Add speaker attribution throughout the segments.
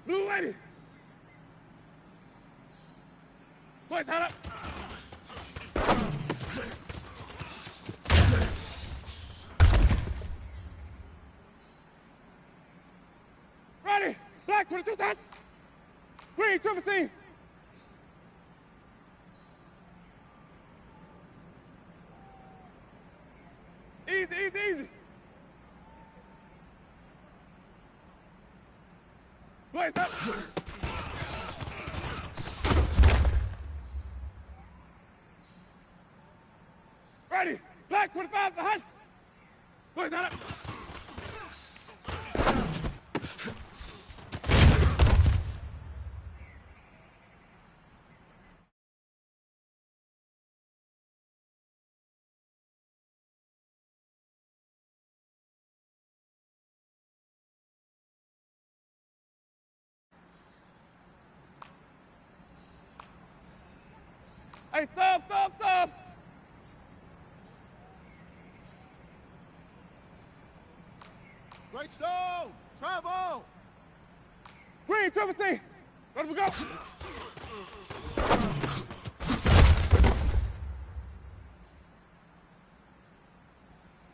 Speaker 1: Blue lady. Play that up. Ready. Black 22 set. Green 17. Easy, easy, easy. Play that. Ready. Black 25 behind. Play that up. Hey, stop, stop, stop!
Speaker 2: Great stone! Travel!
Speaker 1: Green, triple C! Let him go!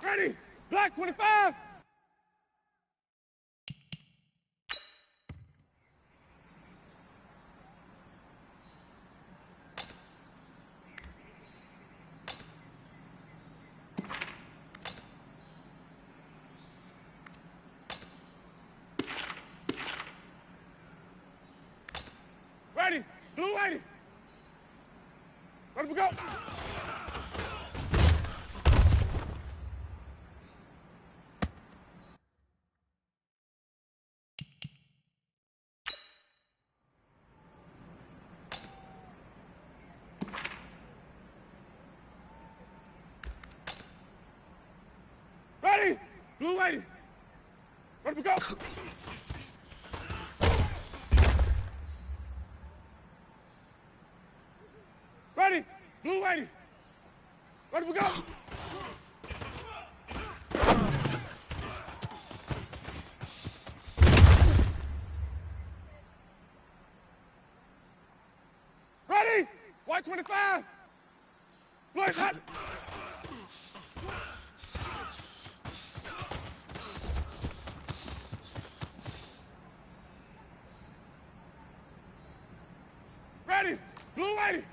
Speaker 1: Ready! Black 25! Ready, blue lady. Let him go. Ready, blue lady. Let him go. Ready, blue lady. Let him go. Ready, white 25. Black hot. Ready, blue lady.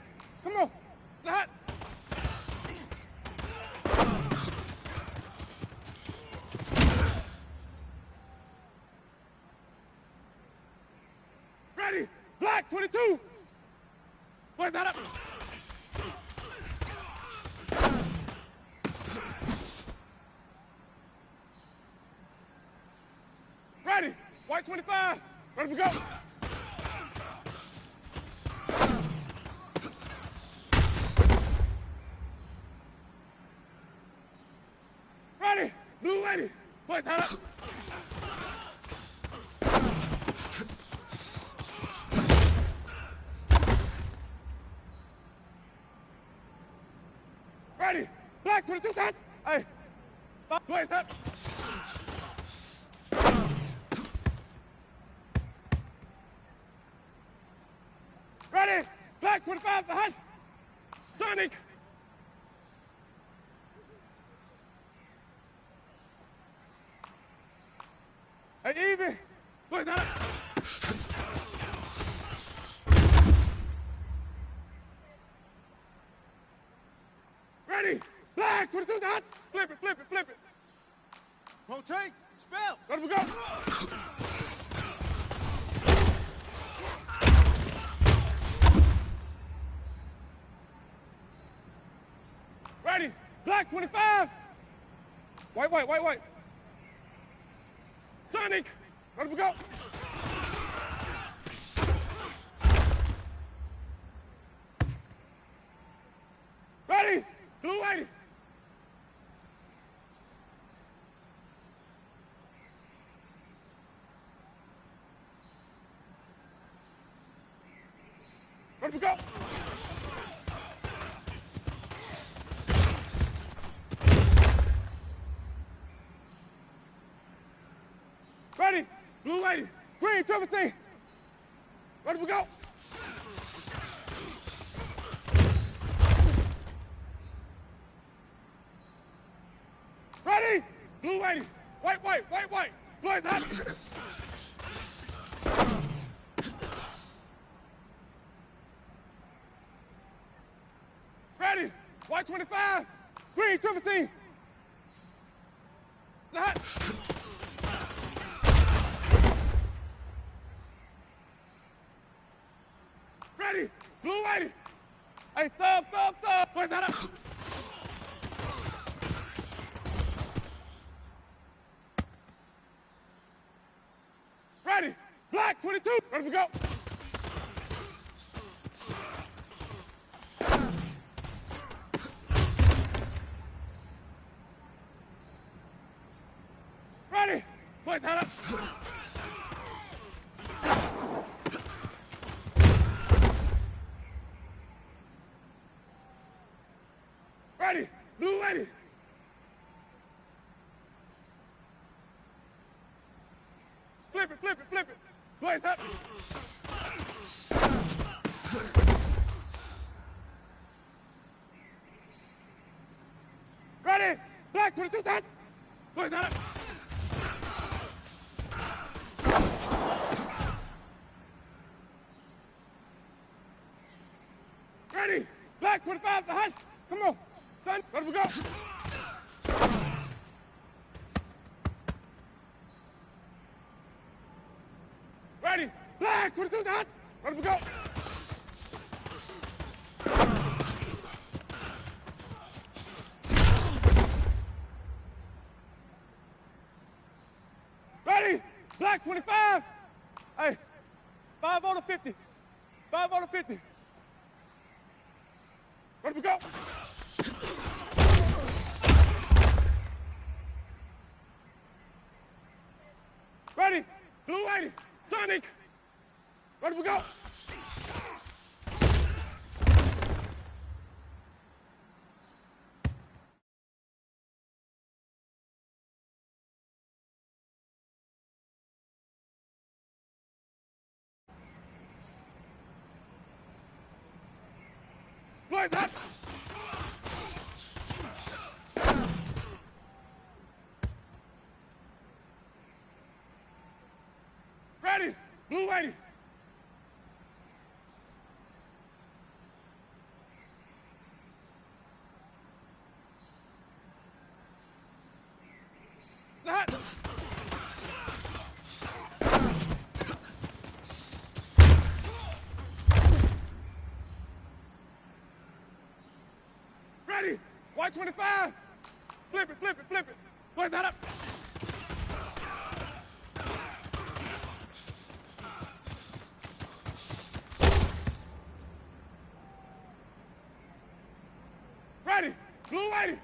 Speaker 1: Come on, it's hot. Ready, black 22. Where's that up? Ready, white 25. Ready to go. Ready, blue lady. Where's that up? Ready, black 22 set. Hey, stop, where's that? Ready, black 25 behind. Sonic. Hey, Evie, where's that? Ready, black 22 hot. Flip it, flip it, flip it.
Speaker 2: Rotate! Spell!
Speaker 1: Let him go. Ready, black 25. White, white, white, white. Sonic, let him go. Ready, blue lady. Let him go. Ready, blue lady. Green, triple C. Ready, we go. Ready? Blue lady. White, white, white, white. Blue is hot. Ready? White 25. Green 17. Hot. Ready? Blue lady. Hey, sub. Where's that up? Ready? Black 22. Ready, we go. Ready? Where's that up? Ready? Blue lady. Flip it. Blaze up. Ready? Black 22 set. Blaze up. Ready? Black 25 the hush. Come on, son. Ready, we go. Ready? Black 22 the hush. Ready, we go. Ready? Black 25. Hey, 5 on the 50. 5 on the 50. Ready, we go. Ready? Blue lady. Sonic. Ready, we go. Blaze up. Ready? Blue lady. Hot. Ready? White 25. Flip it. Blaze that up. Ready? Blue lady.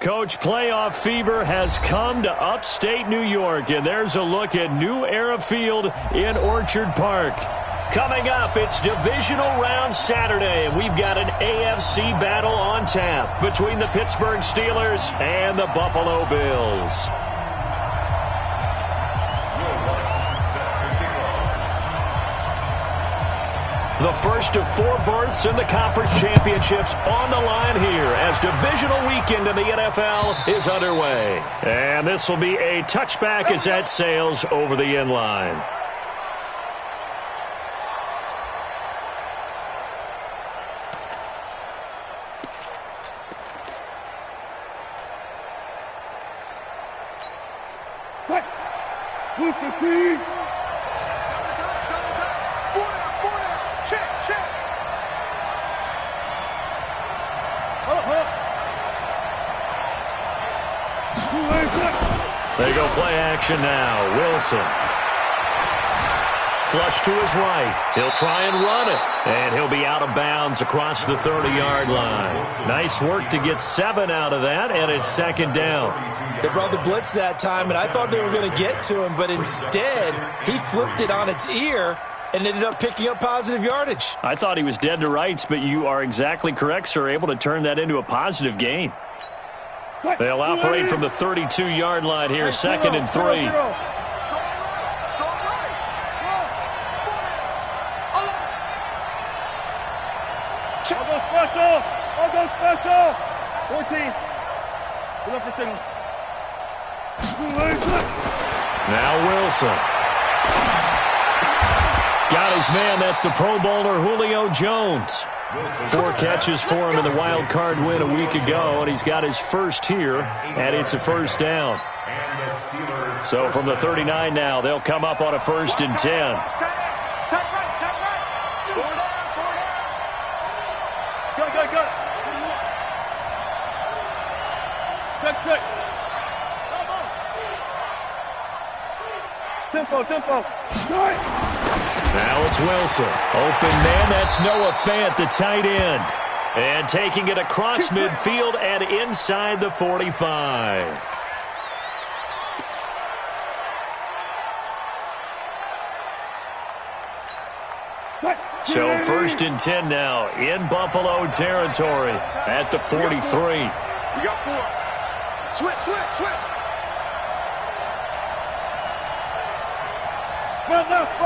Speaker 3: Coach, playoff fever has come to upstate New York, and there's a look at New Era Field in Orchard Park. Coming up, it's divisional round Saturday, and we've got an AFC battle on tap between the Pittsburgh Steelers and the Buffalo Bills. The first of 4 berths in the conference championships on the line here as divisional weekend in the NFL is underway. And this will be a touchback as that sails over the end line. They go play action now. Wilson. Flush to his right. He'll try and run it. And he'll be out of bounds across the 30-yard line. Nice work to get 7 out of that, and it's second down.
Speaker 4: They brought the blitz that time, and I thought they were going to get to him, but instead he flipped it on its ear and ended up picking up positive yardage.
Speaker 3: I thought he was dead to rights, but you are exactly correct, sir. Able to turn that into a positive gain. They'll operate from the 32-yard line here, second and 3.
Speaker 1: I'll go special. 14. Good up for signal.
Speaker 3: Now Wilson. Got his man. That's the Pro Bowler Julio Jones. 4 catches for him in the wild card win a week ago, and he's got his first here, and it's a first down. So from the 39 now, they'll come up on a 1st and 10.
Speaker 1: Go. Check. Tempo.
Speaker 3: Now it's Wilson. Open man, that's Noah Fant, the tight end. And taking it across midfield and inside the 45. So 1st and 10 now in Buffalo territory at the 43.
Speaker 2: We got 4. Switch.
Speaker 1: Run left.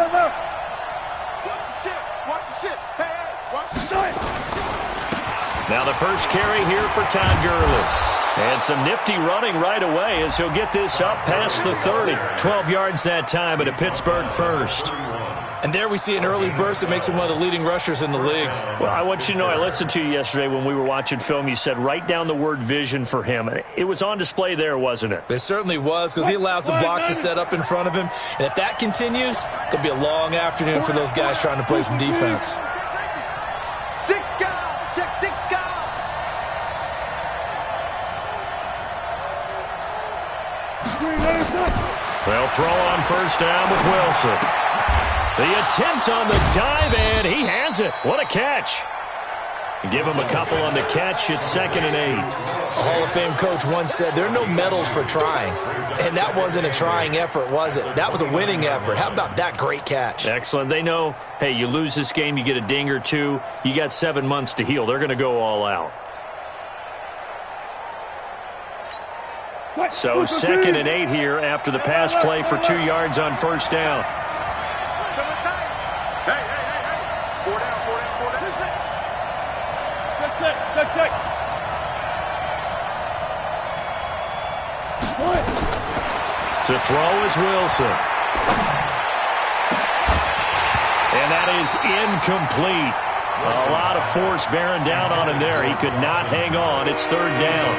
Speaker 2: Watch the shit. Hey, watch the shit.
Speaker 3: Now the first carry here for Todd Gurley. And some nifty running right away as he'll get this up past the 30. 12 yards that time at a Pittsburgh first.
Speaker 4: And there we see an early burst that makes him one of the leading rushers in the league.
Speaker 3: Well, I want you to know, I listened to you yesterday when we were watching film. You said write down the word vision for him. It was on display there, wasn't it?
Speaker 4: It certainly was, because he allows the blocks to set up in front of him. And if that continues, it'll be a long afternoon for those guys trying to play some defense.
Speaker 3: They'll throw on first down with Wilson. The attempt on the dive, and he has it. What a catch. Give him a couple on the catch. It's 2nd and 8.
Speaker 4: A Hall of Fame coach once said there are no medals for trying. And that wasn't a trying effort, was it? That was a winning effort. How about that great catch?
Speaker 3: Excellent. They know, hey, you lose this game, you get a ding or 2. You got 7 months to heal. They're going to go all out. So 2nd and 8 here after the pass play for 2 yards on first down.
Speaker 2: Hey. 4 down.
Speaker 1: Check.
Speaker 3: To throw is Wilson. And that is incomplete. A lot of force bearing down on him there. He could not hang on. It's 3rd down.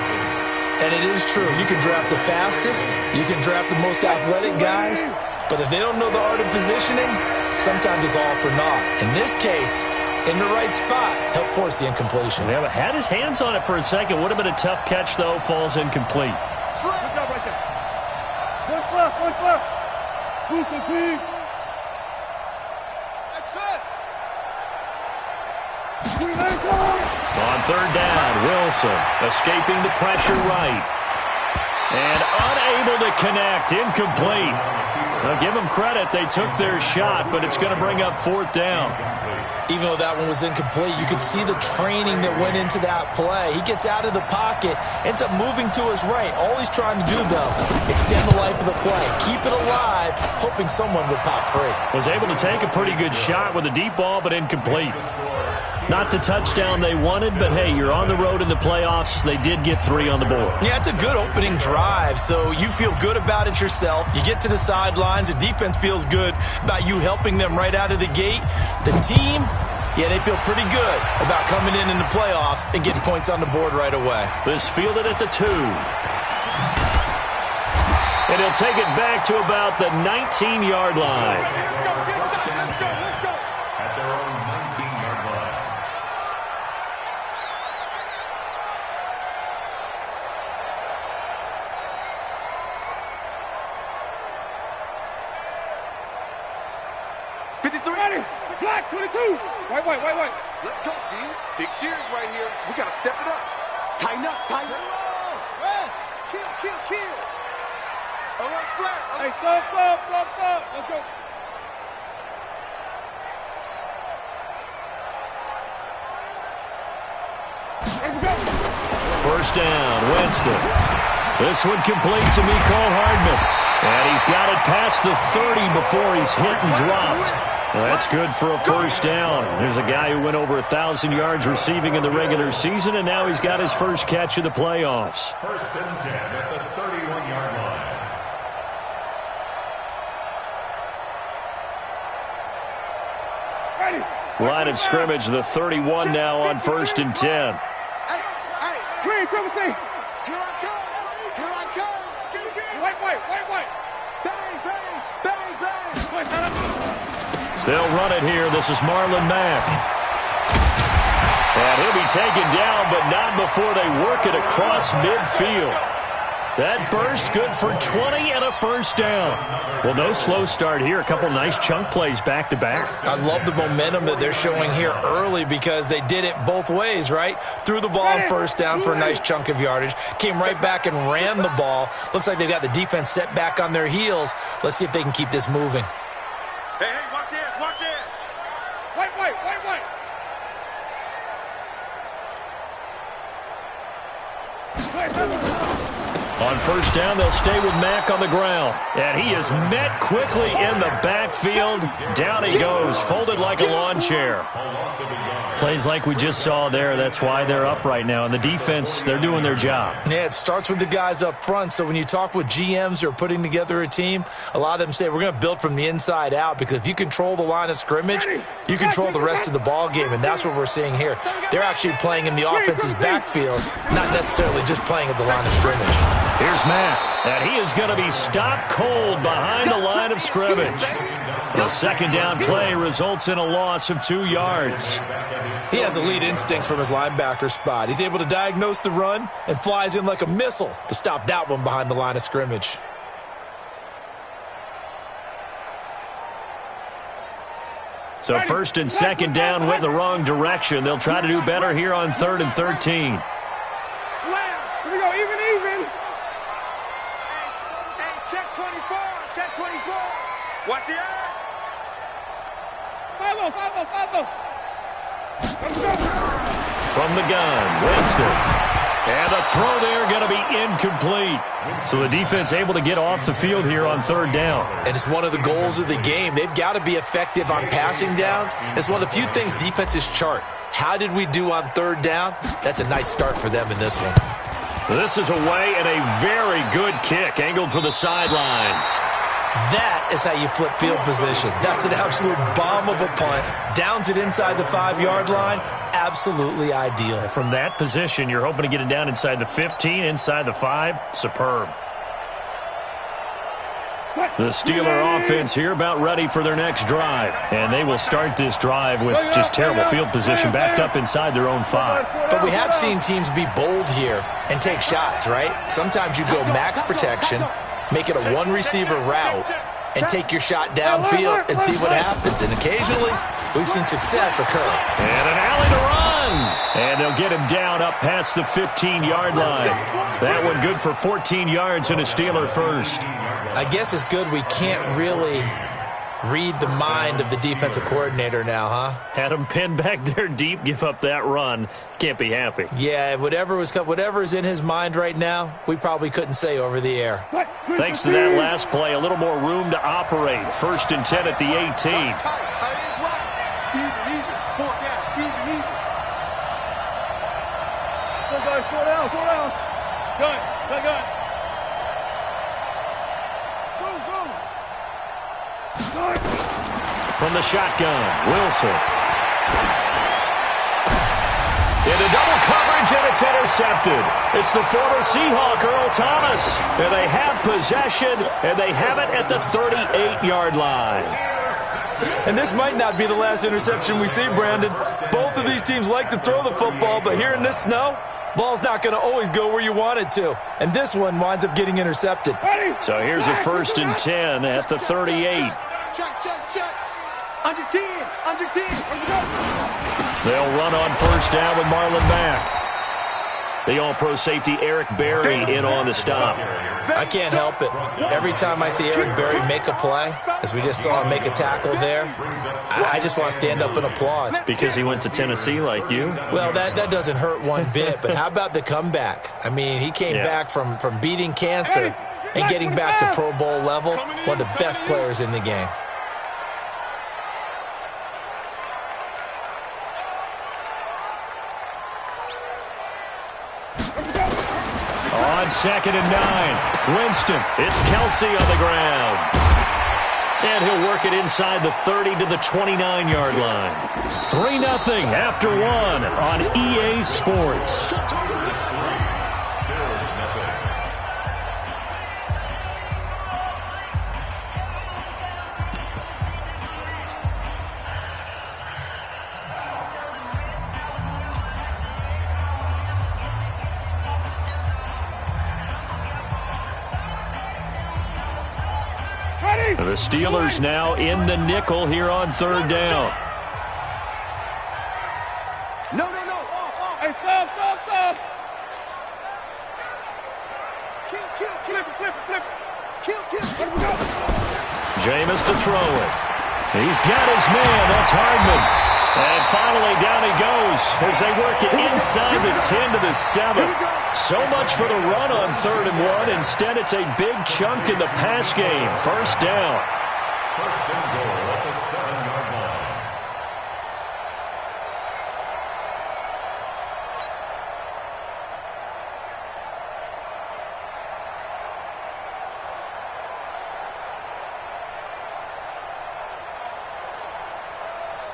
Speaker 4: And it is true. You can draft the fastest. You can draft the most athletic guys. But if they don't know the art of positioning, sometimes it's all for naught. In this case, in the right spot, help force the incompletion.
Speaker 3: Yeah, but had his hands on it for a second. Would have been a tough catch, though. Falls incomplete.
Speaker 1: Good job right there. One left. Complete.
Speaker 2: Excellent.
Speaker 3: On On third down, Wilson escaping the pressure right. And unable to connect, incomplete. Now give them credit, they took their shot, but it's going to bring up fourth down.
Speaker 4: Even though that one was incomplete, you could see the training that went into that play. He gets out of the pocket, ends up moving to his right. All he's trying to do, though, extend the life of the play, keep it alive, hoping someone would pop free.
Speaker 3: Was able to take a pretty good shot with a deep ball, but incomplete. Not the touchdown they wanted, but hey, you're on the road in the playoffs. They did get 3 on the board.
Speaker 4: Yeah, it's a good opening drive, so you feel good about it yourself. You get to the sidelines. The defense feels good about you helping them right out of the gate. The team, yeah, they feel pretty good about coming in the playoffs and getting points on the board right away.
Speaker 3: This fielded at the 2. And he'll take it back to about the 19-yard line.
Speaker 1: Let's go.
Speaker 5: At their own 19-yard line.
Speaker 1: Black 22. Wait.
Speaker 2: Let's go, D. Big series right here. We got to step it up. Tighten up. Kill. All right, flat.
Speaker 1: Hey, stop. Let's go.
Speaker 3: First down, Winston. This one complete to Mecole Hardman. And he's got it past the 30 before he's hit and dropped. Well, that's good for a first down. There's a guy who went over 1,000 yards receiving in the regular season, and now he's got his first catch of the playoffs.
Speaker 5: First and 10 at the 31-yard line.
Speaker 3: Line of scrimmage, the 31 now on first and 10.
Speaker 2: Hey.
Speaker 1: Green, triple T.
Speaker 2: Here I come.
Speaker 1: Wait. Bang.
Speaker 3: They'll run it here. This is Marlon Mack. And he'll be taken down, but not before they work it across midfield. That burst good for 20 and a first down. Well, no slow start here. A couple nice chunk plays back-to-back.
Speaker 4: I love the momentum that they're showing here early because they did it both ways, right? Threw the ball on first down for a nice chunk of yardage. Came right back and ran the ball. Looks like they've got the defense set back on their heels. Let's see if they can keep this moving.
Speaker 2: Hey, watch this.
Speaker 1: Wait.
Speaker 3: On first down, they'll stay with Mack on the ground. And he is met quickly in the backfield. Down he goes, folded like a lawn chair. Plays like we just saw there. That's why they're up right now. And the defense, they're doing their job.
Speaker 4: Yeah, it starts with the guys up front. So when you talk with GMs who are putting together a team, a lot of them say we're going to build from the inside out, because if you control the line of scrimmage, you control the rest of the ball game, and that's what we're seeing here. They're actually playing in the offense's backfield, not necessarily just playing at the line of scrimmage.
Speaker 3: Here's Mack, and he is going to be stopped cold behind the line of scrimmage. The second down play results in a loss of 2 yards.
Speaker 4: He has elite instincts from his linebacker spot. He's able to diagnose the run and flies in like a missile to stop that one behind the line of scrimmage.
Speaker 3: So first and second down went the wrong direction. They'll try to do better here on 3rd and 13.
Speaker 1: Slash. Here we go. Even. Hey, check 24.
Speaker 2: Watch the eye.
Speaker 1: Follow. Let's go.
Speaker 3: From the gun, Winston. And the throw there going to be incomplete. So the defense able to get off the field here on 3rd down.
Speaker 4: And it's one of the goals of the game. They've got to be effective on passing downs. It's one of the few things defenses chart. How did we do on 3rd down? That's a nice start for them in this one.
Speaker 3: This is away and a very good kick angled for the sidelines.
Speaker 4: That is how you flip field position. That's an absolute bomb of a punt. Downs it inside the 5-yard line. Absolutely ideal.
Speaker 3: From that position, you're hoping to get it down inside the 15, inside the 5. Superb. The Steeler offense here about ready for their next drive. And they will start this drive with just terrible field position, backed up inside their own 5.
Speaker 4: But we have seen teams be bold here and take shots, right? Sometimes you go max protection, make it a one-receiver route, and take your shot downfield and see what happens. And occasionally, we've seen success occur.
Speaker 3: And an alley to run. And they'll get him down up past the 15-yard line. That one good for 14 yards and a Steeler first.
Speaker 4: I guess it's good we can't really read the mind of the defensive coordinator now, huh?
Speaker 3: Had him pinned back there deep, give up that run. Can't be happy.
Speaker 4: Yeah, whatever is in his mind right now, we probably couldn't say over the air.
Speaker 3: Thanks to that last play, a little more room to operate. 1st and 10 at the 18.
Speaker 1: Tight ends right. Easy. Fourth down. Easy. Go, guys. Slow down. Good. Go.
Speaker 3: From the shotgun, Wilson. Into double coverage, and it's intercepted. It's the former Seahawk, Earl Thomas. And they have possession, and they have it at the 38-yard line.
Speaker 4: And this might not be the last interception we see, Brandon. Both of these teams like to throw the football, but here in this snow, ball's not going to always go where you want it to. And this one winds up getting intercepted.
Speaker 3: So here's a 1st and 10 at the 38.
Speaker 1: Check. Under 10. Let's go.
Speaker 3: They'll run on 1st down with Marlon Mack. The all-pro safety Eric Berry in on the stop.
Speaker 4: I can't help it. Every time I see Eric Berry make a play, as we just saw him make a tackle there, I just want to stand up and applaud.
Speaker 3: Because he went to Tennessee like you?
Speaker 4: Well, that doesn't hurt one bit, but how about the comeback? I mean, he came back from beating cancer and getting back to Pro Bowl level, one of the best players in the game.
Speaker 3: On 2nd and 9, Winston. It's Kelsey on the ground. And he'll work it inside the 30 to the 29-yard line. 3-0 after 1 on EA Sports. The Steelers now in the nickel here on 3rd down.
Speaker 1: No. Hey, stop. Kill. Let him go.
Speaker 3: Jameis to throw it. He's got his man. That's Hardman. And finally down he goes as they work it inside the 10 to the 7. So much for the run on 3rd and 1. Instead, it's a big chunk in the pass game. 1st down.
Speaker 5: 1st and goal at the 7-yard line.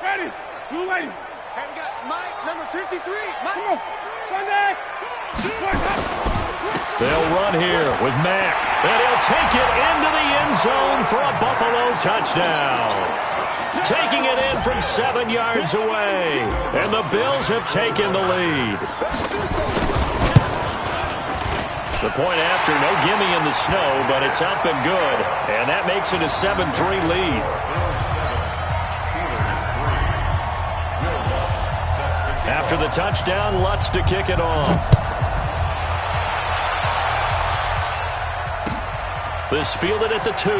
Speaker 1: Ready. Two ready. And we got Mike, number 53. Mike. Come on. Sunday.
Speaker 3: They'll run here with Mack. And he'll take it into the end zone for a Buffalo touchdown. Taking it in from 7 yards away. And the Bills have taken the lead. The point after, no gimme in the snow, but it's up and good. And that makes it a 7-3 lead. After the touchdown, Lutz to kick it off. This fielded at the 2.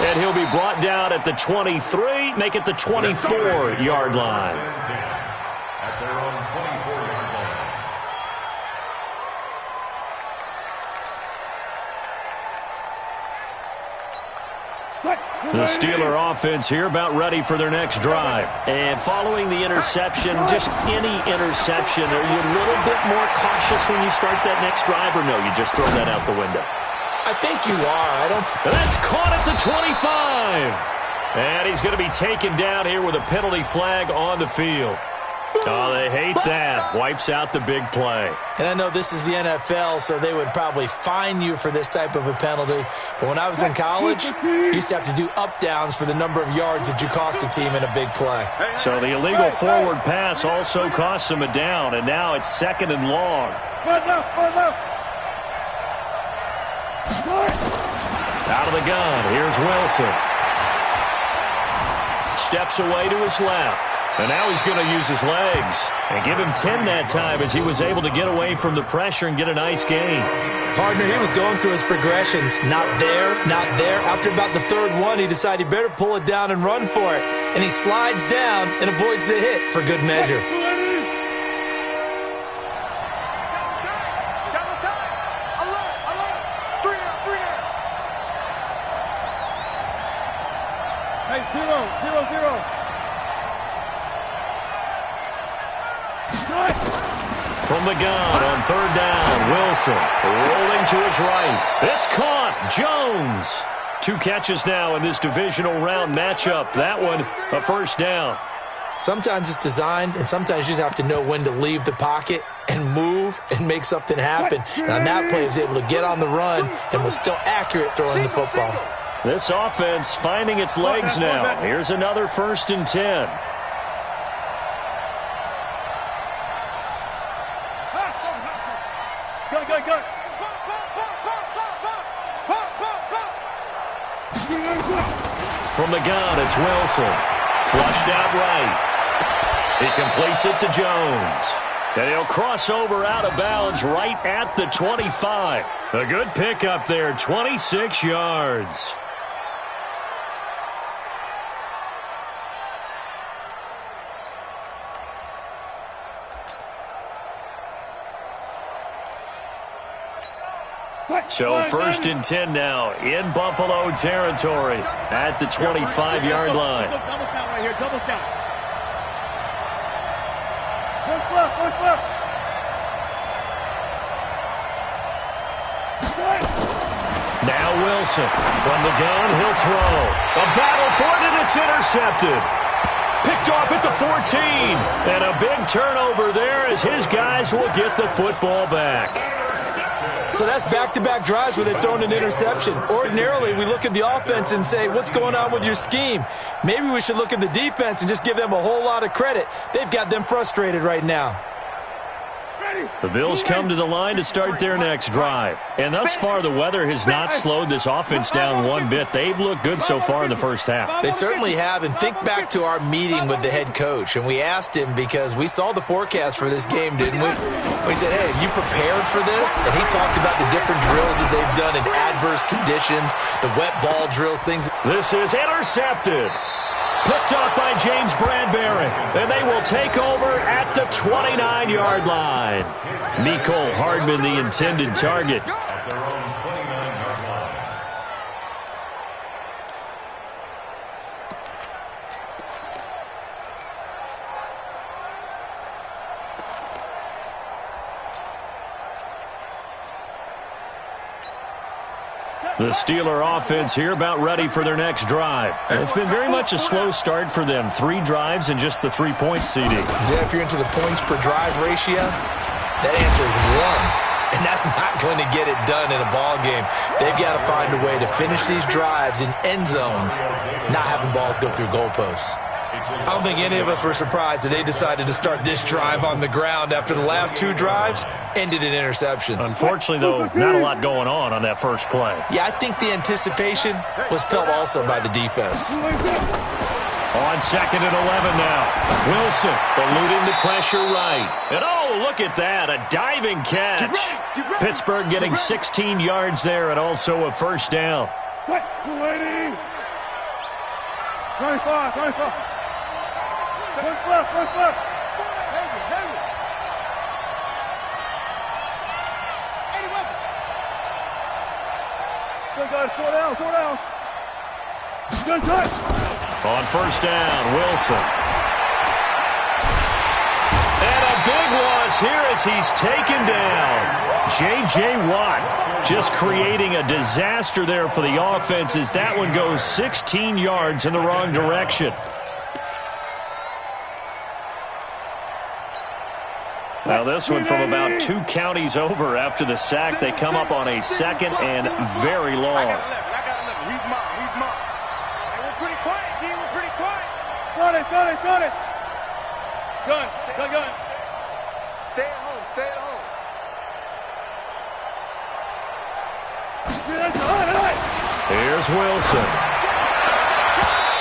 Speaker 3: And he'll be brought down at the 23, make it the 24-yard line.
Speaker 5: At their own 24-yard line.
Speaker 3: The Steeler offense here about ready for their next drive. And following the interception, just any interception, are you a little bit more cautious when you start that next drive, or no, you just throw that out the window?
Speaker 4: I think you are.
Speaker 3: And that's caught at the 25. And he's going to be taken down here with a penalty flag on the field. Oh, they hate that. Wipes out the big play.
Speaker 4: And I know this is the NFL, so they would probably fine you for this type of a penalty. But when I was in college, you used to have to do up-downs for the number of yards that you cost a team in a big play.
Speaker 3: So the illegal forward pass also costs him a down, and now it's 2nd and long. Out of the gun, here's Wilson. Steps away to his left. And now he's going to use his legs. And give him 10 that time as he was able to get away from the pressure and get a nice gain.
Speaker 4: Partner, he was going through his progressions. Not there, not there. After about the third one, he decided he better pull it down and run for it. And he slides down and avoids the hit for good measure.
Speaker 1: Hey, 0-0-0.
Speaker 3: From the gun on third down, Wilson rolling to his right. It's caught. Jones. 2 catches now in this divisional round matchup. That one, a first down.
Speaker 4: Sometimes it's designed, and sometimes you just have to know when to leave the pocket and move and make something happen. And on that play, he was able to get on the run and was still accurate throwing the football.
Speaker 3: This offense finding its legs now. Here's another 1st and 10.
Speaker 1: Go.
Speaker 3: From the gun, it's Wilson. Flushed out right. He completes it to Jones. And he'll cross over out of bounds right at the 25. A good pickup there, 26 yards. So 1st and 10 now in Buffalo territory at the 25-yard line.
Speaker 1: Double count right here, double count. One flip.
Speaker 3: Now Wilson from the gun, he'll throw. A battle for it, and it's intercepted. Picked off at the 14. And a big turnover there as his guys will get the football back.
Speaker 4: So that's back-to-back drives where they've thrown an interception. Ordinarily, we look at the offense and say, what's going on with your scheme? Maybe we should look at the defense and just give them a whole lot of credit. They've got them frustrated right now.
Speaker 3: The Bills come to the line to start their next drive. And thus far, the weather has not slowed this offense down one bit. They've looked good so far in the first half.
Speaker 4: They certainly have. And think back to our meeting with the head coach. And we asked him because we saw the forecast for this game, didn't we? We said, hey, have you prepared for this? And he talked about the different drills that they've done in adverse conditions, the wet ball drills, things.
Speaker 3: This is intercepted. Picked off by James Bradbury. And they will take over at the 29-yard line. Mecole Hardman, the intended target.
Speaker 5: At their own 29-yard line.
Speaker 3: The Steeler offense here about ready for their next drive. And it's been very much a slow start for them. 3 drives and just the 3-point CD.
Speaker 4: Yeah, if you're into the points per drive ratio, that answer is 1. And that's not going to get it done in a ball game. They've got to find a way to finish these drives in end zones, not having balls go through goalposts. I don't think any of us were surprised that they decided to start this drive on the ground after the last 2 drives ended in interceptions.
Speaker 3: Unfortunately, though, not a lot going on that first play.
Speaker 4: Yeah, I think the anticipation was felt also by the defense.
Speaker 3: On 2nd and 11 now. Wilson eluding the pressure right. And oh, look at that, a diving catch. Pittsburgh getting 16 yards there and also a first down.
Speaker 1: 25. One flip. Heavy. Still got it, 4 down. Good touch.
Speaker 3: On first down, Wilson. And a big loss here as he's taken down. J.J. Watt just creating a disaster there for the offense as that one goes 16 yards in the wrong direction. Now this one from about 2 counties over after the sack. They come up on a 2nd and very long.
Speaker 2: I got 11. He's mine.
Speaker 1: Hey, we're pretty quiet, D. We're pretty quiet. Got it. Gun.
Speaker 2: Stay at home.
Speaker 3: Here's Wilson.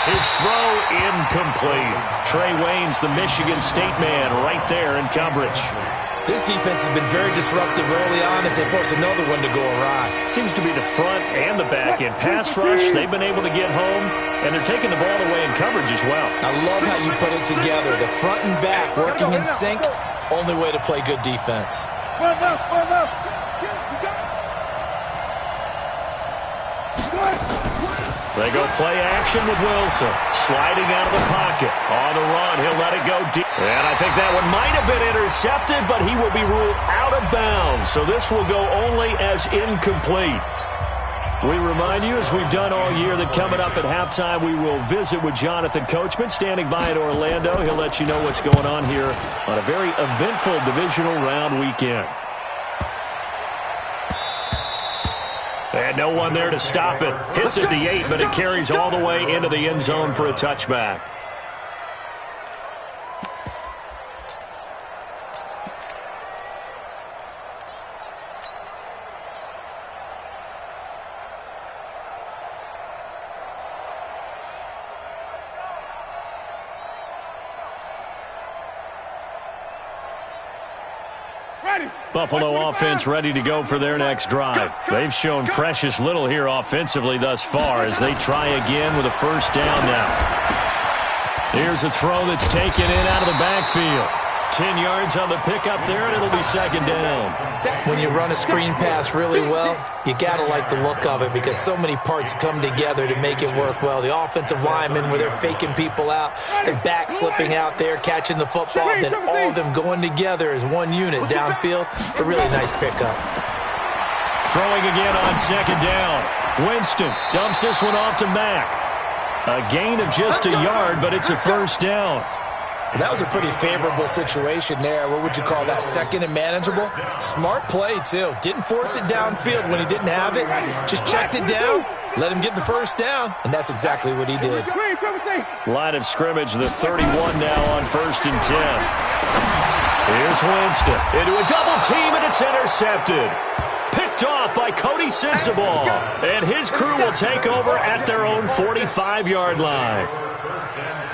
Speaker 3: His throw incomplete. Trey Wayne's the Michigan State man right there in coverage.
Speaker 4: This defense has been very disruptive early on as they force another one to go awry.
Speaker 3: Seems to be the front and the back. In pass rush, they've been able to get home, and they're taking the ball away in coverage as well.
Speaker 4: I love how you put it together. The front and back working in sync, only way to play good defense.
Speaker 3: They go play action with Wilson. Sliding out of the pocket. On the run, he'll let it go deep. And I think that one might have been intercepted, but he will be ruled out of bounds. So this will go only as incomplete. We remind you, as we've done all year, that coming up at halftime, we will visit with Jonathan Coachman, standing by in Orlando. He'll let you know what's going on here on a very eventful divisional round weekend. And no one there to stop it. Hits at the 8, but it carries all the way into the end zone for a touchback. Buffalo offense ready to go for their next drive. They've shown precious little here offensively thus far as they try again with a first down now. Here's a throw that's taken in out of the backfield. 10 yards on the pickup there, and it'll be second down.
Speaker 4: When you run a screen pass really well, you got to like the look of it because so many parts come together to make it work well. The offensive linemen, where they're faking people out, the back slipping out there, catching the football, then all of them going together as one unit downfield. A really nice pickup.
Speaker 3: Throwing again on second down. Winston dumps this one off to Mack. A gain of just a yard, but it's a first down.
Speaker 4: That was a pretty favorable situation there. What would you call that? Second and manageable? Smart play, too. Didn't force it downfield when he didn't have it. Just checked it down, let him get the first down, and that's exactly what he did.
Speaker 3: Line of scrimmage, the 31 now on first and 10. Here's Winston into a double team, and it's intercepted. Picked off by Cody Sensabaugh. And his crew will take over at their own 45-yard line.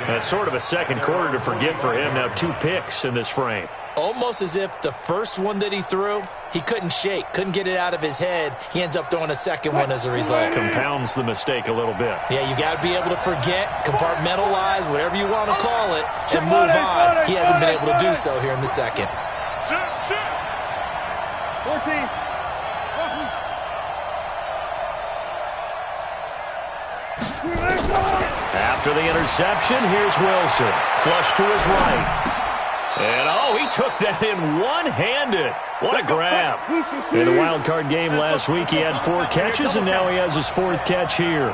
Speaker 3: That's sort of a second quarter to forget for him. Now 2 picks in this frame.
Speaker 4: Almost as if the first one that he threw, he couldn't shake, couldn't get it out of his head. He ends up throwing a second one as a result.
Speaker 3: Compounds the mistake a little bit.
Speaker 4: Yeah, you got to be able to forget, compartmentalize, whatever you want to call it, and move on. He hasn't been able to do so here in the second.
Speaker 1: 14.
Speaker 3: After the interception, here's Wilson. Flush to his right. And, oh, he took that in one-handed. What a grab. In the wild card game last week, he had 4 catches, and now he has his 4th catch here.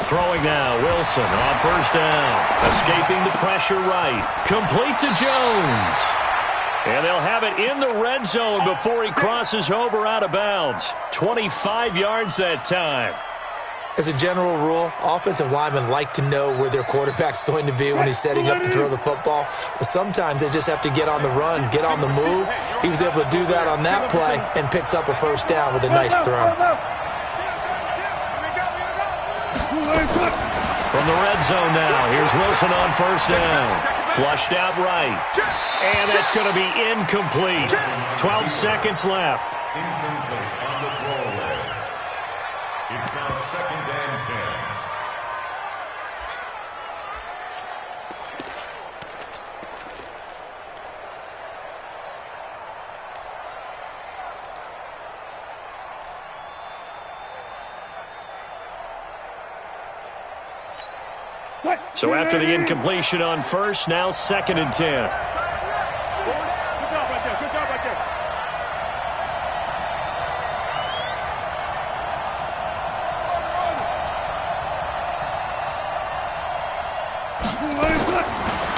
Speaker 3: Throwing now, Wilson on first down. Escaping the pressure right. Complete to Jones. And they'll have it in the red zone before he crosses over out of bounds. 25 yards that time.
Speaker 4: As a general rule, offensive linemen like to know where their quarterback's going to be when he's setting up to throw the football. But sometimes they just have to get on the run, get on the move. He was able to do that on that play and picks up a first down with a nice throw.
Speaker 3: From the red zone now, here's Wilson on first down. Flushed out right. And that's going to be incomplete. 12 seconds left.
Speaker 5: Incomplete on the throwaway. It's now second and 10.
Speaker 3: So after the incompletion on first, now second and 10.
Speaker 1: Good job right there. Good job right there.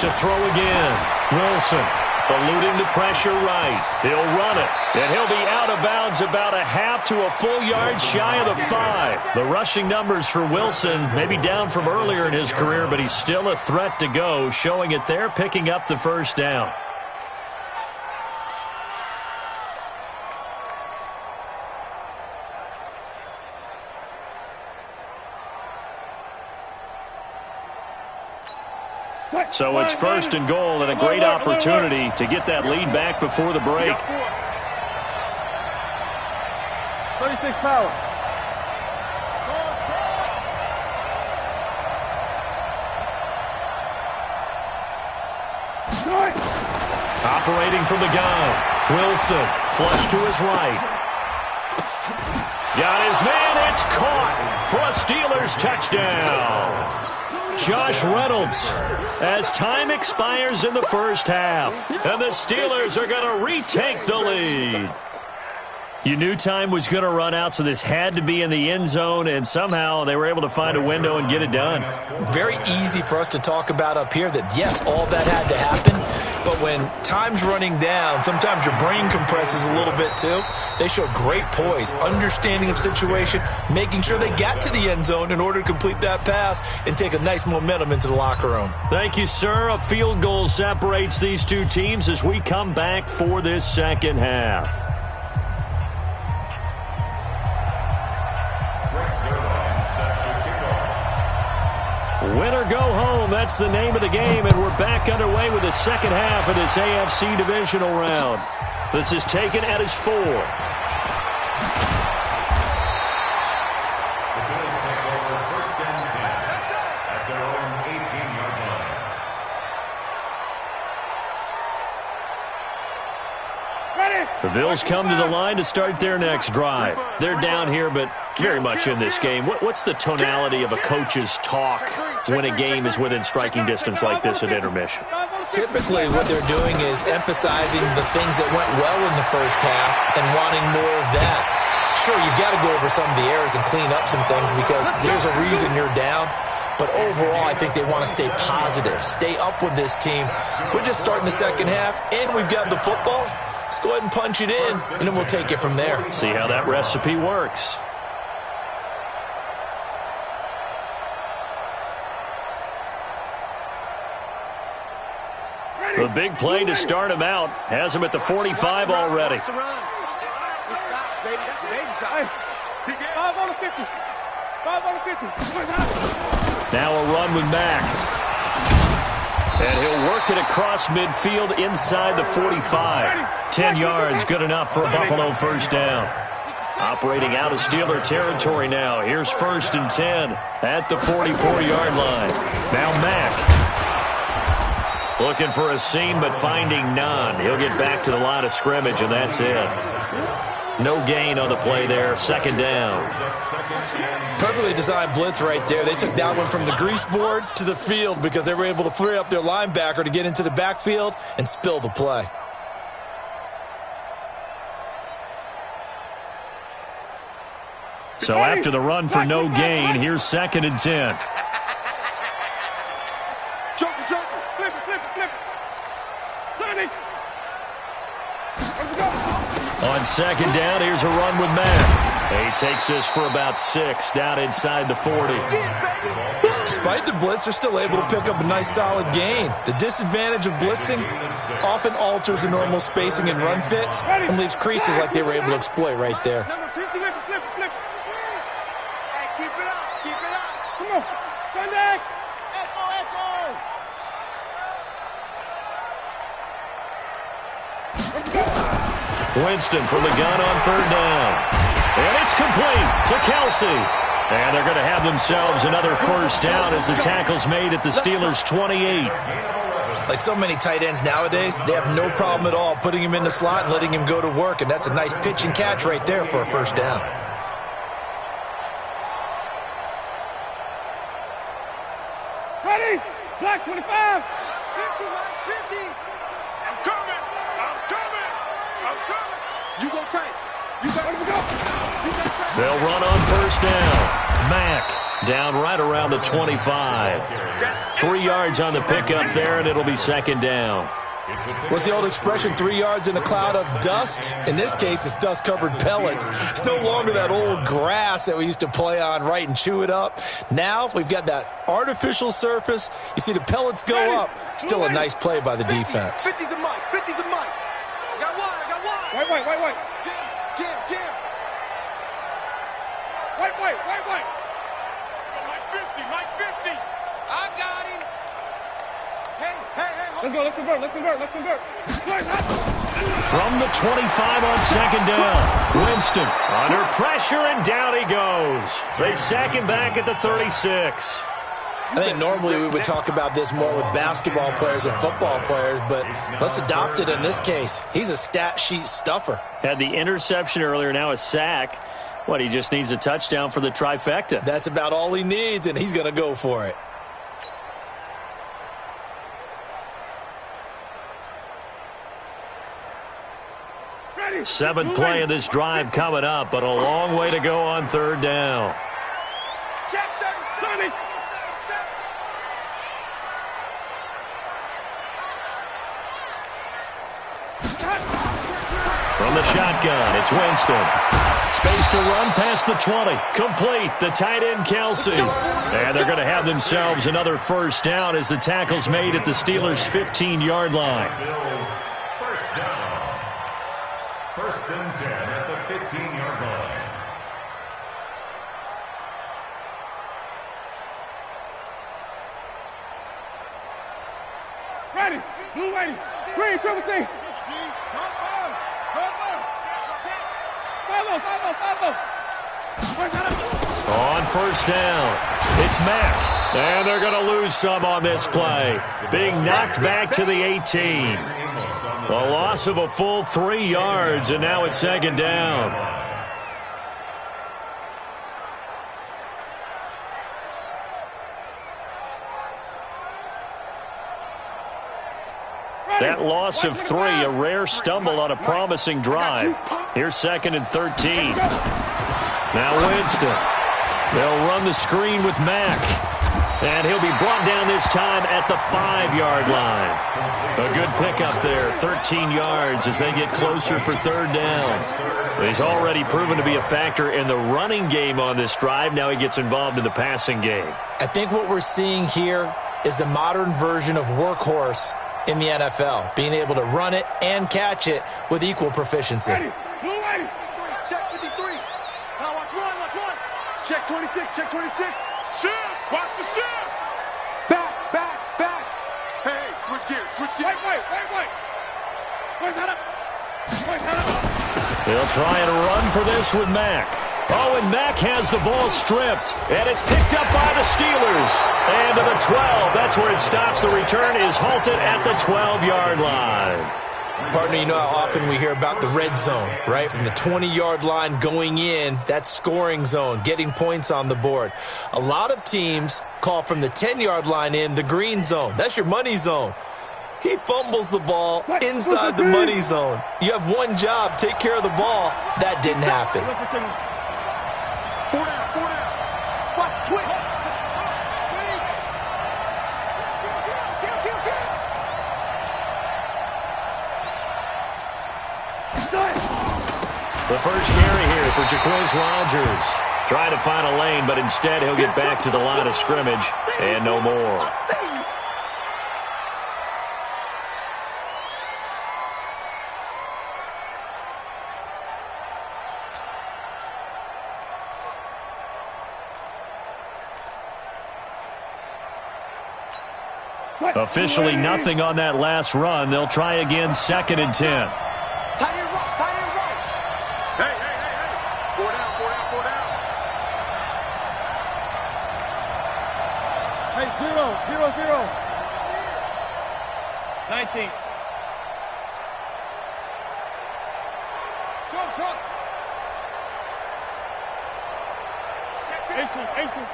Speaker 3: To throw again. Wilson eluding the pressure right. He'll run it. And he'll be out of bounds about a half to a full yard shy of the 5. The rushing numbers for Wilson maybe down from earlier in his career, but he's still a threat to go, showing it there, picking up the first down. So it's 1st and goal and a great opportunity to get that lead back before the break.
Speaker 1: 36 power.
Speaker 3: Operating from the gun. Wilson, flush to his right. Got his man, it's caught for a Steelers touchdown. Josh Reynolds, as time expires in the first half, and the Steelers are going to retake the lead. You knew time was going to run out, so this had to be in the end zone, and somehow they were able to find a window and get it done.
Speaker 4: Very easy for us to talk about up here that, yes, all that had to happen, but when time's running down, sometimes your brain compresses a little bit too. They showed great poise, understanding of situation, making sure they got to the end zone in order to complete that pass and take a nice momentum into the locker room.
Speaker 3: Thank you, sir. A field goal separates these two teams as we come back for this second half. Win or go home, that's the name of the game, and we're back underway with the second half of this AFC divisional round. This is taken at his 4.
Speaker 5: The Bills take over 1st and 10 at their own 18-yard line.
Speaker 3: The Bills come to the line to start their next drive. They're down here, but very much in this game. What's the tonality of a coach's talk when a game is within striking distance like this at intermission?
Speaker 4: Typically, what they're doing is emphasizing the things that went well in the first half and wanting more of that. Sure, you've got to go over some of the errors and clean up some things because there's a reason you're down. But overall, I think they want to stay positive, stay up with this team. We're just starting the second half, and we've got the football. Let's go ahead and punch it in, and then we'll take it from there.
Speaker 3: See how that recipe works. The big play to start him out has him at the 45 already.
Speaker 1: Hey, 5 on the 50. 5 on the 50.
Speaker 3: Now a run with Mack. And he'll work it across midfield inside the 45. 10 yards, good enough for a Buffalo first down. Operating out of Steeler territory now. Here's 1st and 10 at the 44-yard line. Now Mack. Looking for a seam, but finding none. He'll get back to the line of scrimmage, and that's it. No gain on the play there. 2nd down.
Speaker 4: Perfectly designed blitz right there. They took that one from the grease board to the field because they were able to free up their linebacker to get into the backfield and spill the play.
Speaker 3: So after the run for no gain, here's 2nd and 10. On 2nd down, here's a run with Mack. He takes this for about 6 down inside the 40.
Speaker 4: Despite the blitz, they're still able to pick up a nice solid gain. The disadvantage of blitzing often alters the normal spacing and run fits and leaves creases like they were able to exploit right there.
Speaker 1: Number 50. Flip. Hey, keep it up. Come on. Run back. Echo.
Speaker 3: Winston from the gun on 3rd down. And it's complete to Kelsey. And they're going to have themselves another first down as the tackle's made at the Steelers' 28.
Speaker 4: Like so many tight ends nowadays, they have no problem at all putting him in the slot and letting him go to work. And that's a nice pitch and catch right there for a first down.
Speaker 1: Ready? Black 25. 50. I'm coming. You go tight. You got to go.
Speaker 3: They'll run on first down. Mack down right around the 25. 3 yards on the pickup there, and it'll be 2nd down.
Speaker 4: What's the old expression, 3 yards in a cloud of dust? In this case, it's dust-covered pellets. It's no longer that old grass that we used to play on, right, and chew it up. Now we've got that artificial surface. You see the pellets go up. Still a nice play by the defense.
Speaker 1: 50 the mic. I got one. White. Jam. White. Mike 50. I got him. Let's go, let's convert, let's convert, let's convert.
Speaker 3: From the 25 on second down. Winston under pressure, and down he goes. They sack him back at the 36.
Speaker 4: I think normally we would talk about this more with basketball players and football players, but let's adopt it in this case. He's a stat sheet stuffer.
Speaker 3: Had the interception earlier, now a sack. What, he just needs a touchdown for the trifecta.
Speaker 4: That's about all he needs, and he's going to go for it.
Speaker 3: Seventh play of this drive coming up, but a long way to go on third down.
Speaker 1: Check that, Sonny.
Speaker 3: From the shotgun, it's Winston. Space to run past the 20. Complete, the tight end Kelsey. And they're going to have themselves another first down as the tackle's made at the Steelers' 15-yard line.
Speaker 5: Bills, first down. First and 10 at the 15-yard line.
Speaker 1: Ready, blue ready, green, triple T.
Speaker 3: On first down, it's Mack. And they're going to lose some on this play. Being knocked back to the 18. A loss of a full 3 yards, and now it's second down. That loss of 3, a rare stumble on a promising drive. Here's second and 13. Now Winston. They'll run the screen with Mack. And he'll be brought down this time at the 5-yard line. A good pickup there, 13 yards as they get closer for third down. He's already proven to be a factor in the running game on this drive. Now he gets involved in the passing game.
Speaker 4: I think what we're seeing here is the modern version of workhorse in the NFL, being able to run it and catch it with equal proficiency.
Speaker 1: Ready, blue ready. Check 53. Now watch one. Check 26, check 26. Shift, watch the shift. Back.
Speaker 2: Hey, switch gears.
Speaker 1: Wait. Wait, that up.
Speaker 3: They'll try and run for this with Mack. Oh, and Mack has the ball stripped, and it's picked up by the Steelers. And to the 12, that's where it stops. The return is halted at the 12-yard line.
Speaker 4: Partner, you know how often we hear about the red zone, right? From the 20-yard line going in, that's scoring zone, getting points on the board. A lot of teams call from the 10-yard line in the green zone. That's your money zone. He fumbles the ball inside the money zone. You have one job, take care of the ball. That didn't happen.
Speaker 2: 4 down. Watch, twitch.
Speaker 3: The first carry here for Jacquizz Rodgers. Trying to find a lane, but instead he'll get back to the line of scrimmage and no more. Officially nothing on that last run. They'll try again, second and 10.
Speaker 2: Tight end right. Hey. 4 down.
Speaker 1: Hey, 0. 19. Shot. 18.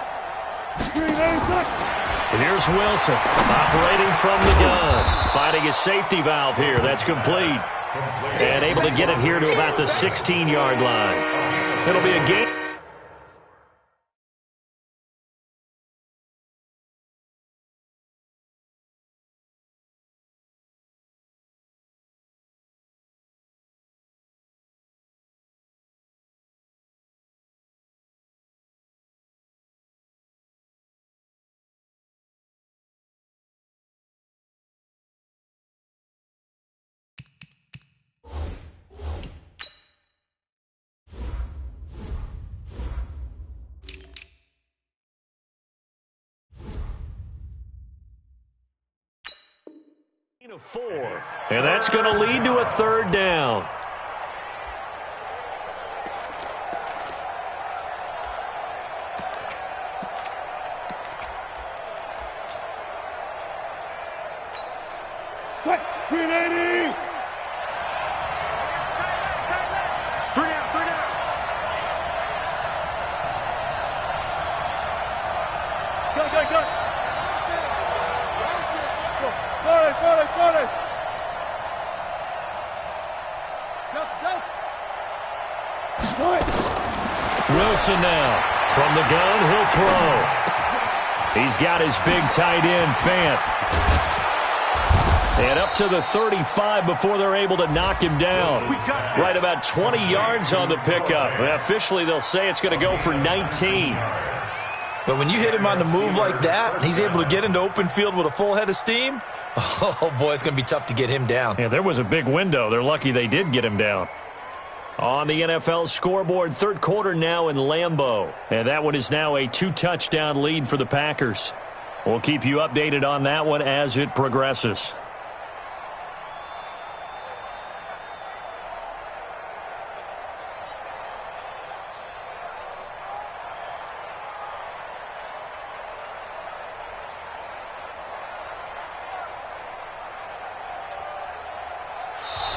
Speaker 1: Green,
Speaker 3: And here's Wilson operating from the gun. Finding a safety valve here. That's complete. And able to get it here to about the 16-yard line. It'll be a game. 4, and that's going to lead to a third down.
Speaker 1: Quick, 380. 3 down, 3 down. Go. Forward.
Speaker 3: Wilson now. From the gun, he'll throw. He's got his big tight end, Fant. And up to the 35 before they're able to knock him down. Right about 20 yards on the pickup. Officially, they'll say it's going to go for 19.
Speaker 4: But when you hit him on the move like that, and he's able to get into open field with a full head of steam, oh, boy, it's going to be tough to get him down.
Speaker 3: Yeah, there was a big window. They're lucky they did get him down. On the NFL scoreboard, third quarter now in Lambeau. And that one is now a 2-touchdown lead for the Packers. We'll keep you updated on that one as it progresses.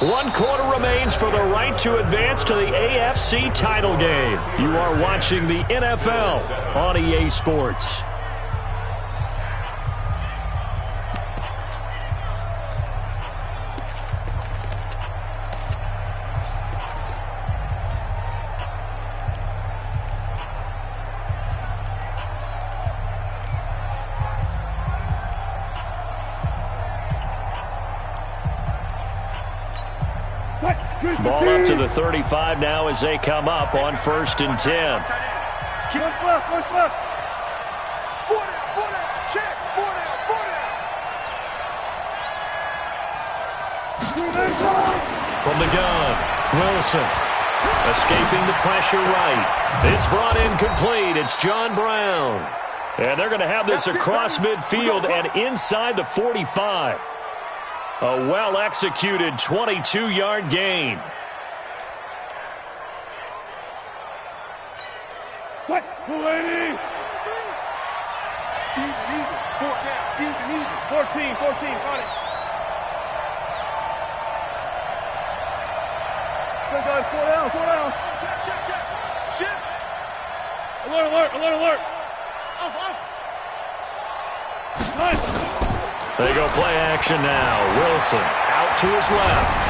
Speaker 3: One quarter remains for the right to advance to the AFC title game. You are watching the NFL on EA Sports. Ball up to the 35 now as they come up on 1st and 10.
Speaker 1: Keep one left. 4 down. Check. 4 down.
Speaker 3: From the gun, Wilson. Escaping the pressure right. It's brought in complete. It's John Brown. And they're going to have this across midfield and inside the 45. A well-executed 22-yard gain.
Speaker 1: What? 280. Even. 4 down. Even. 14. Got it. Good guys. 4 down. Check. Shift. Alert. Off. Time.
Speaker 3: They go play action now. Wilson out to his left.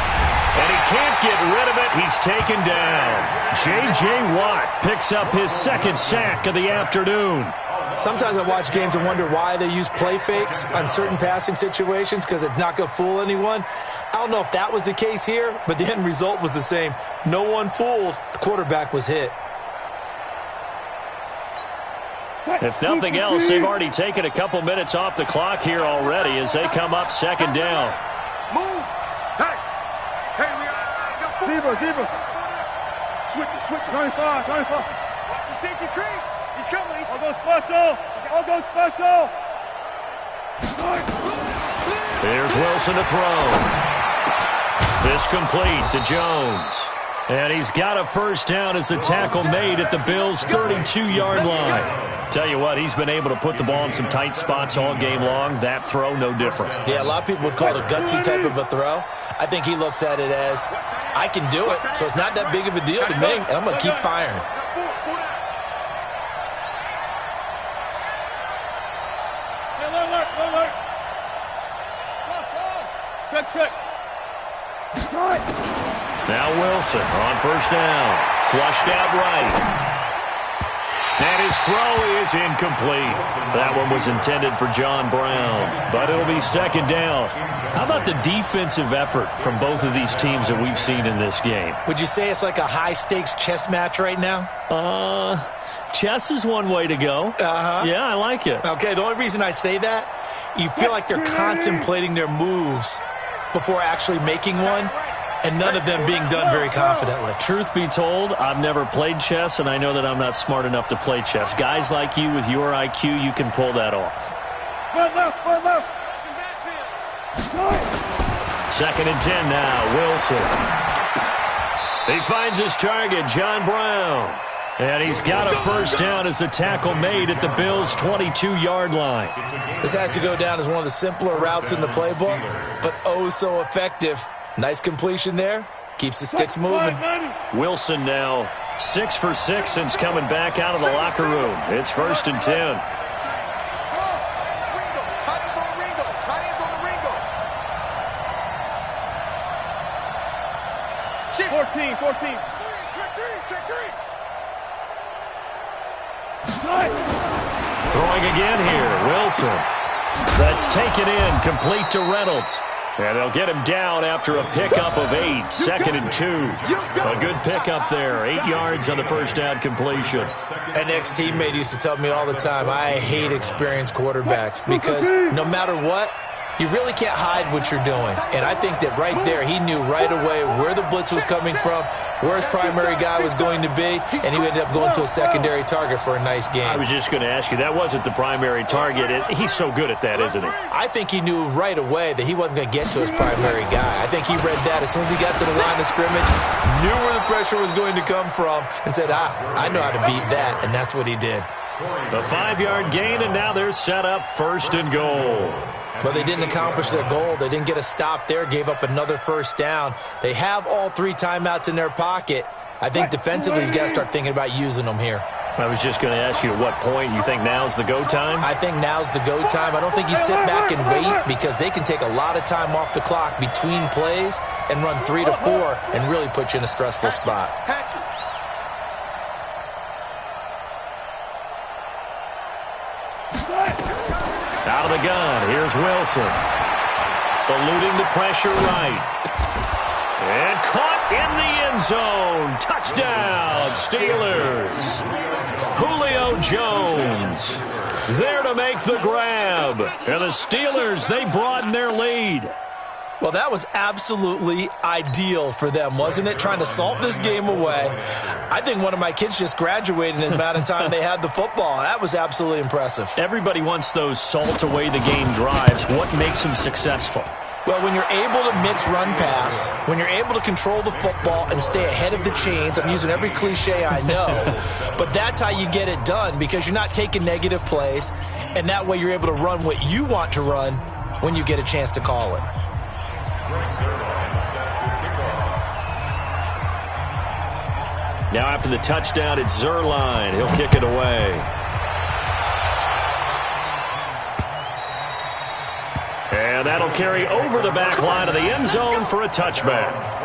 Speaker 3: And he can't get rid of it. He's taken down. J.J. Watt picks up his second sack of the afternoon.
Speaker 4: Sometimes I watch games and wonder why they use play fakes on certain passing situations because it's not going to fool anyone. I don't know if that was the case here, but the end result was the same. No one fooled. The quarterback was hit.
Speaker 3: If nothing else, they've already taken a couple minutes off the clock here already as they come up 2nd down.
Speaker 1: Move. Hey, we got Deeper. Switch it. 95. Watch the safety creep. He's coming. I'll go special.
Speaker 3: Here's Wilson to throw. This complete to Jones. And he's got a first down as the tackle made at the Bills' 32-yard line. Tell you what, he's been able to put the ball in some tight spots all game long. That throw, no different.
Speaker 4: Yeah, a lot of people would call it a gutsy type of a throw. I think he looks at it as, I can do it, so it's not that big of a deal to me, and I'm going to keep firing.
Speaker 1: Check.
Speaker 3: Now Wilson on first down. Flushed out right. And his throw is incomplete. That one was intended for John Brown, but it'll be 2nd down. How about the defensive effort from both of these teams that we've seen in this game?
Speaker 4: Would you say it's like a high-stakes chess match right now?
Speaker 3: Chess is one way to go.
Speaker 4: Uh-huh.
Speaker 3: Yeah, I like it.
Speaker 4: Okay, the only reason I say that, you feel like they're contemplating their moves before actually making one, and none of them being done very confidently.
Speaker 3: Truth be told, I've never played chess, and I know that I'm not smart enough to play chess. Guys like you with your IQ, you can pull that off.
Speaker 1: Front left.
Speaker 3: 2nd and 10 now. Wilson. He finds his target, John Brown. And he's got a first down as the tackle made at the Bills' 22-yard line.
Speaker 4: This has to go down as one of the simpler routes in the playbook, but oh so effective. Nice completion there. Keeps the sticks moving.
Speaker 3: Wilson now 6 for 6 since coming back out of the locker room. It's 1st and 10.
Speaker 1: 14. Check three.
Speaker 3: Throwing again here, Wilson. That's taken in, complete to Reynolds. And they'll get him down after a pickup of 8, 2nd and 2. A good pickup there, 8 yards on the first down completion.
Speaker 4: An ex-teammate used to tell me all the time, I hate experienced quarterbacks because no matter what, you really can't hide what you're doing. And I think that right there, he knew right away where the blitz was coming from, where his primary guy was going to be, and he ended up going to a secondary target for a nice game.
Speaker 3: I was just going to ask you, that wasn't the primary target. He's so good at that, isn't he?
Speaker 4: I think he knew right away that he wasn't going to get to his primary guy. I think he read that as soon as he got to the line of scrimmage, knew where the pressure was going to come from, and said, I know how to beat that, and that's what he did.
Speaker 3: A 5-yard gain, and now they're set up 1st and goal.
Speaker 4: But they didn't accomplish their goal. They didn't get a stop there, gave up another first down. They have all 3 timeouts in their pocket. I think defensively you've got to start thinking about using them here.
Speaker 3: I was just going to ask you at what point you think now's the go time?
Speaker 4: I think now's the go time. I don't think you sit back and wait because they can take a lot of time off the clock between plays and run 3 to 4 and really put you in a stressful spot.
Speaker 3: Out of the gun, here's Wilson. Eluding the pressure right. And caught in the end zone. Touchdown, Steelers. Julio Jones there to make the grab. And the Steelers, they broaden their lead.
Speaker 4: Well, that was absolutely ideal for them, wasn't it? Trying to salt this game away. I think one of my kids just graduated in the amount of time they had the football. That was absolutely impressive.
Speaker 3: Everybody wants those salt away the game drives. What makes them successful?
Speaker 4: Well, when you're able to mix run-pass, when you're able to control the football and stay ahead of the chains, I'm using every cliche I know, but that's how you get it done because you're not taking negative plays, and that way you're able to run what you want to run when you get a chance to call it.
Speaker 3: Now after the touchdown, it's Zuerlein. He'll kick it away. And that'll carry over the back line of the end zone for a touchback.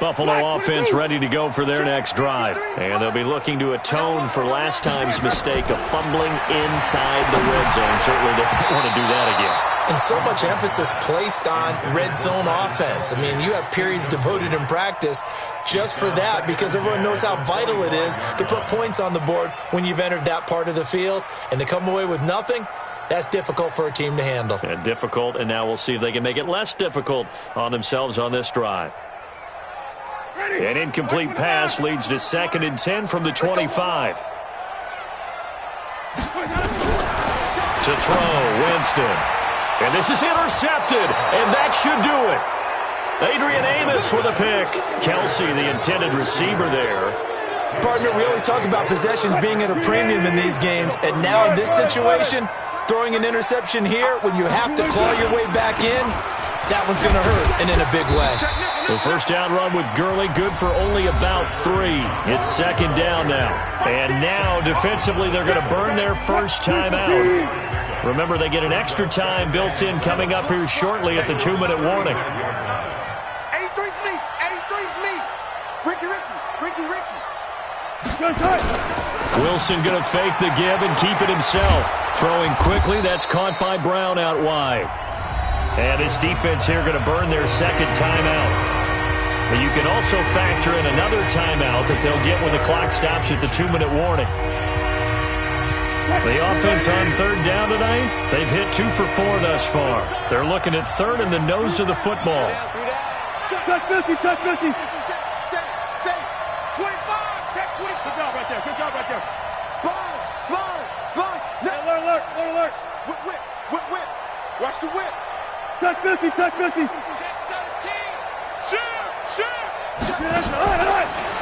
Speaker 3: Buffalo offense ready to go for their next drive. And they'll be looking to atone for last time's mistake of fumbling inside the red zone. Certainly they don't want to do that again.
Speaker 4: And so much emphasis placed on red zone offense. I mean, you have periods devoted in practice just for that because everyone knows how vital it is to put points on the board when you've entered that part of the field. And to come away with nothing, that's difficult for a team to handle.
Speaker 3: And difficult, and now we'll see if they can make it less difficult on themselves on this drive. An incomplete pass leads to 2nd and 10 from the 25. To throw, Winston. And this is intercepted, and that should do it. Adrian Amos with a pick. Kelsey, the intended receiver there.
Speaker 4: Partner, we always talk about possessions being at a premium in these games, and now in this situation, throwing an interception here when you have to claw your way back in, that one's going to hurt, and in a big way.
Speaker 3: The first down run with Gurley, good for only about 3. It's 2nd down now. And now, defensively, they're going to burn their first time out. Remember, they get an extra time built in coming up here shortly at the 2-minute warning.
Speaker 2: 83's me. 83's me. Ricky.
Speaker 3: Wilson going to fake the give and keep it himself. Throwing quickly, that's caught by Brown out wide. And this defense here going to burn their second timeout. But you can also factor in another timeout that they'll get when the clock stops at the 2-minute warning. The offense on third down tonight, they've hit 2 for 4 thus far. They're looking at third in the nose of the football.
Speaker 1: Touch 50, touch 50. Say, 25, check 20. Good job right there, good job right there. Sponge. Alert. Whip. Watch the whip. Touch 50, touch 50. Check 13. Shoot.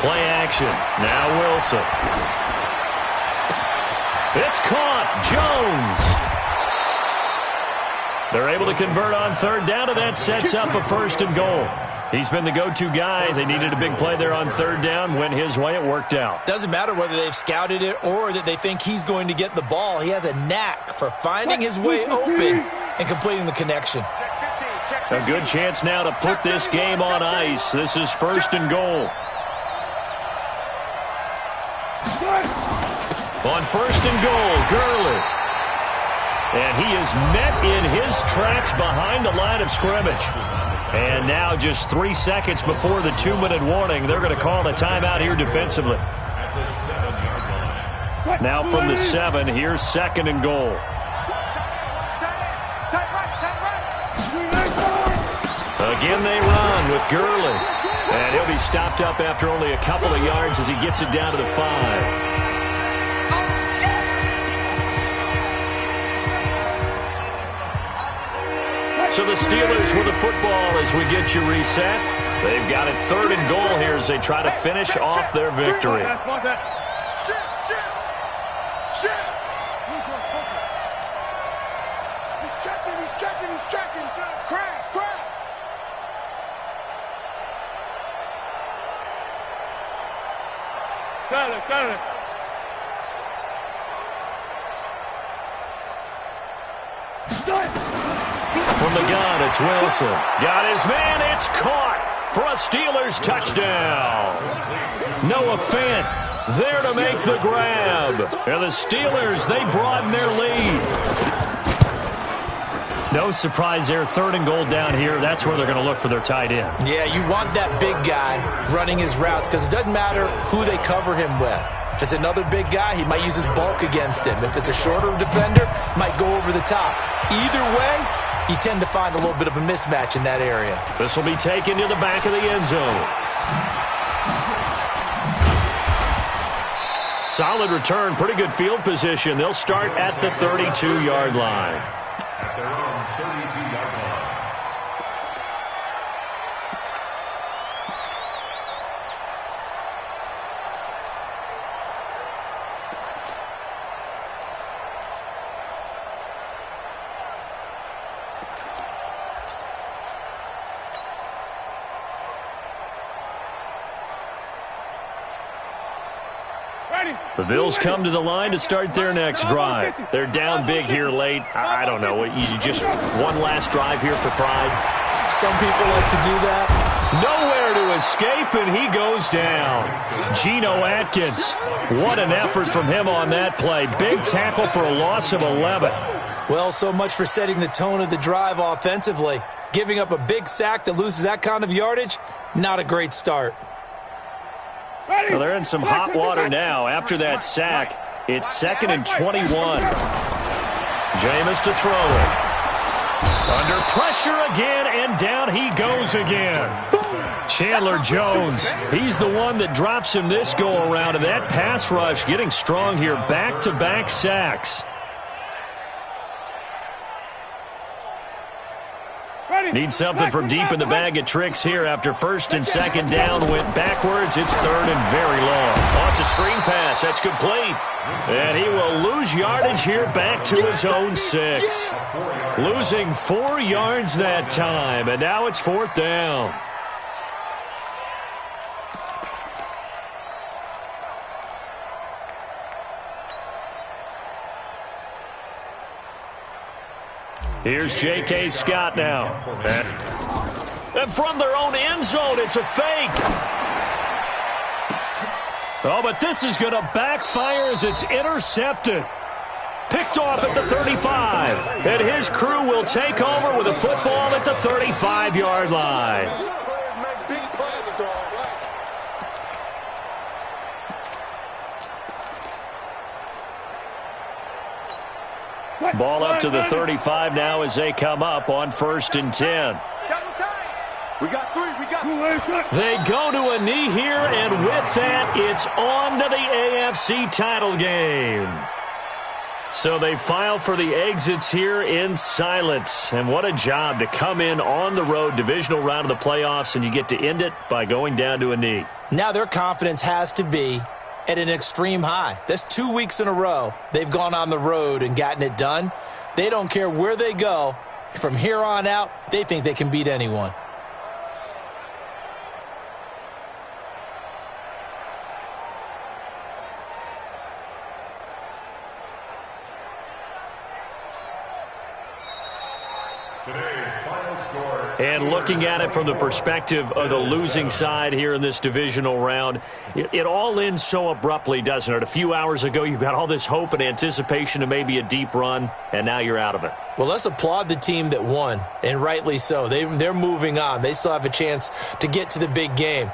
Speaker 3: Play action. Now Wilson. It's caught. Jones. They're able to convert on third down, and that sets up a 1st and goal. He's been the go-to guy. They needed a big play there on third down. Went his way. It worked out.
Speaker 4: Doesn't matter whether they've scouted it or that they think he's going to get the ball. He has a knack for finding his way open and completing the connection.
Speaker 3: A good chance now to put this game on ice. This is 1st and goal. On 1st and goal, Gurley. And he is met in his tracks behind the line of scrimmage. And now just 3 seconds before the 2-minute warning, they're going to call a timeout here defensively. Now from the 7, here's 2nd and goal. Again they run with Gurley. And he'll be stopped up after only a couple of yards as he gets it down to the 5. So the Steelers with the football as we get you reset. They've got it 3rd and goal here as they try to finish off their victory.
Speaker 1: He's checking. Crash. Got it.
Speaker 3: From the gun, it's Wilson. Got his man. It's caught for a Steelers touchdown. Noah Fant there to make the grab. And the Steelers, they broaden their lead. No surprise there. 3rd and goal down here. That's where they're going to look for their tight end.
Speaker 4: Yeah, you want that big guy running his routes because it doesn't matter who they cover him with. If it's another big guy, he might use his bulk against him. If it's a shorter defender, might go over the top. Either way, you tend to find a little bit of a mismatch in that area.
Speaker 3: This will be taken to the back of the end zone. Solid return, pretty good field position. They'll start at the 32-yard line.
Speaker 5: At their own 32-yard line.
Speaker 3: The Bills come to the line to start their next drive. They're down big here late. I don't know. You just one last drive here for pride.
Speaker 4: Some people like to do that.
Speaker 3: Nowhere to escape, and he goes down. Geno Atkins. What an effort from him on that play. Big tackle for a loss of 11.
Speaker 4: Well, so much for setting the tone of the drive offensively. Giving up a big sack that loses that kind of yardage, not a great start.
Speaker 3: Well, they're in some hot water now. After that sack, it's 2nd and 21. Jameis to throw it. Under pressure again, and down he goes again. Chandler Jones, he's the one that drops him this go-around, and that pass rush getting strong here. Back-to-back sacks. Need something from deep in the bag of tricks here after 1st and 2nd down went backwards. It's 3rd and very long. Oh, it's a screen pass. That's complete. And he will lose yardage here back to his own 6. Losing 4 yards that time, and now it's 4th down. Here's J.K. Scott now. And from their own end zone, it's a fake. Oh, but this is going to backfire as it's intercepted. Picked off at the 35. And his crew will take over with a football at the 35-yard line. Ball up to the 35 now as they come up on 1st and 10.
Speaker 2: We got 3. We got 2.
Speaker 3: They go to a knee here, and with that, it's on to the AFC title game. So they file for the exits here in silence. And what a job to come in on the road, divisional round of the playoffs, and you get to end it by going down to a knee.
Speaker 4: Now their confidence has to be at an extreme high. That's 2 weeks in a row they've gone on the road and gotten it done. They don't care where they go. From here on out, they think they can beat anyone.
Speaker 3: And looking at it from the perspective of the losing side here in this divisional round, it all ends so abruptly, doesn't it? A few hours ago, you got all this hope and anticipation of maybe a deep run, and now you're out of it.
Speaker 4: Well, let's applaud the team that won, and rightly so. They're moving on. They still have a chance to get to the big game.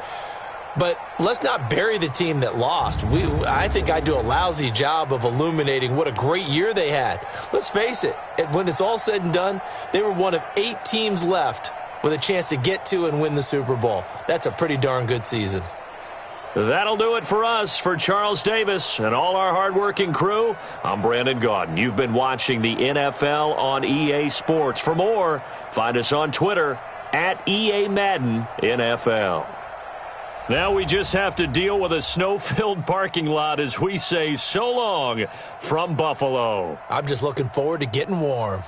Speaker 4: But let's not bury the team that lost. I think I do a lousy job of illuminating what a great year they had. Let's face it, when it's all said and done, they were one of 8 teams left with a chance to get to and win the Super Bowl. That's a pretty darn good season.
Speaker 3: That'll do it for us. For Charles Davis and all our hardworking crew, I'm Brandon Gaudin. You've been watching the NFL on EA Sports. For more, find us on Twitter at EA Madden NFL. Now we just have to deal with a snow-filled parking lot as we say so long from Buffalo.
Speaker 4: I'm just looking forward to getting warm.